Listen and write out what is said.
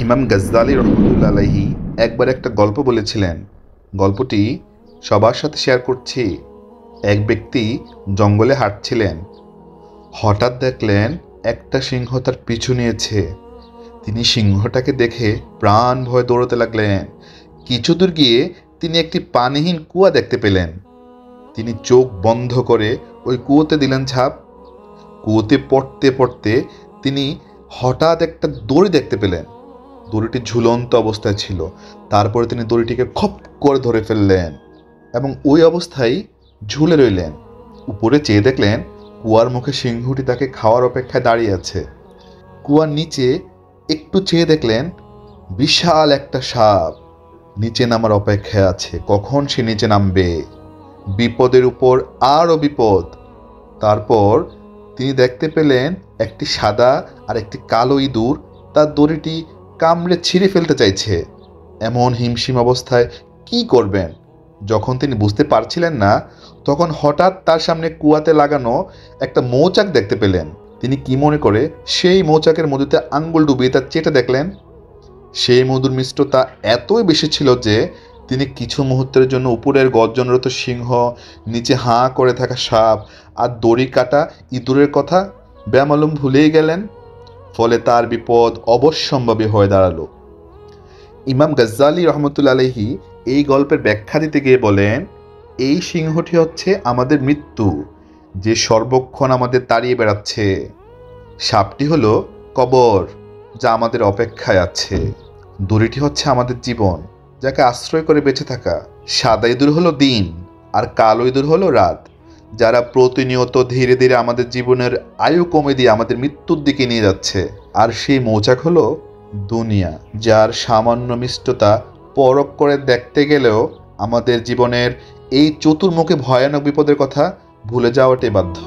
ইমাম গাজ্জালী রহমতুল্লাহ আলাইহি একবার একটা গল্প বলেছিলেন। গল্পটি সবার সাথে শেয়ার করছি। এক ব্যক্তি জঙ্গলে হাঁটছিলেন। হঠাৎ দেখলেন একটা সিংহ তার পিছু নিয়েছে। তিনি সিংহটাকে দেখে প্রাণ ভয়ে দৌড়তে লাগলেন। কিছু দূর গিয়ে তিনি একটি পানিহীন কুয়া দেখতে পেলেন। তিনি চোখ বন্ধ করে ওই কুয়োতে দিলেন ঝাঁপ। কুয়োতে পড়তে পড়তে তিনি হঠাৎ একটা দড়ি দেখতে পেলেন। দড়িটি ঝুলন্ত অবস্থায় ছিল। তারপরে তিনি দড়িটিকে খপ করে ধরে ফেললেন এবং ওই অবস্থায় ঝুলে রইলেন। উপরে চেয়ে দেখলেন কুয়ার মুখে সিংহটি তাকে খাওয়ার অপেক্ষায় দাঁড়িয়ে আছে। কুয়ার নিচে একটু চেয়ে দেখলেন বিশাল একটা সাপ নিচে নামার অপেক্ষায় আছে। কখন সে নিচে নামবে? বিপদের উপর আরও বিপদ। তারপর তিনি দেখতে পেলেন একটি সাদা আর একটি কালো ইঁদুর তার দড়িটি কামড়ে ছিঁড়ে ফেলতে চাইছে। এমন হিমশিম অবস্থায় কি করবেন? যখন তিনি বুঝতে পারছিলেন না, তখন হঠাৎ তার সামনে কুয়াতে লাগানো একটা মৌচাক দেখতে পেলেন। তিনি কি মনে করে সেই মৌচাকের মধুতে আঙ্গুল ডুবিয়ে তা চেটে দেখলেন। সেই মধুর মিষ্টতা এতই বেশি ছিল যে তিনি কিছু মুহূর্তের জন্য উপরের গর্জনরত সিংহ, নিচে হাঁ করে থাকা সাপ আর দড়ি কাটা ইঁদুরের কথা বেমালুম ভুলেই গেলেন। ফলে তার বিপদ অবশ্যম্ভাবী হয়ে দাঁড়ালো। ইমাম গাজ্জালী রহমতুল্লাহ আলাইহি এই গল্পের ব্যাখ্যা দিতে গিয়ে বলেন, এই সিংহটি হচ্ছে আমাদের মৃত্যু, যে সর্বক্ষণ আমাদের তাড়িয়ে বেড়াচ্ছে। সাপটি হলো কবর, যা আমাদের অপেক্ষায় আছে। দড়িটি হচ্ছে আমাদের জীবন, যাকে আশ্রয় করে বেঁচে থাকা। সাদা ইঁদুর হলো দিন, আর কালো ইঁদুর হলো রাত, যারা প্রতিনিয়ত ধীরে ধীরে আমাদের জীবনের আয়ু কমে দিয়ে আমাদের মৃত্যুর দিকে নিয়ে যাচ্ছে। আর সেই মৌচাক হলো দুনিয়া, যার সামান্য মিষ্টতা পরখ করে দেখতে গেলেও আমাদের জীবনের এই চতুর্মুখী ভয়ানক বিপদের কথা ভুলে যাওয়াটাই বাধ্য।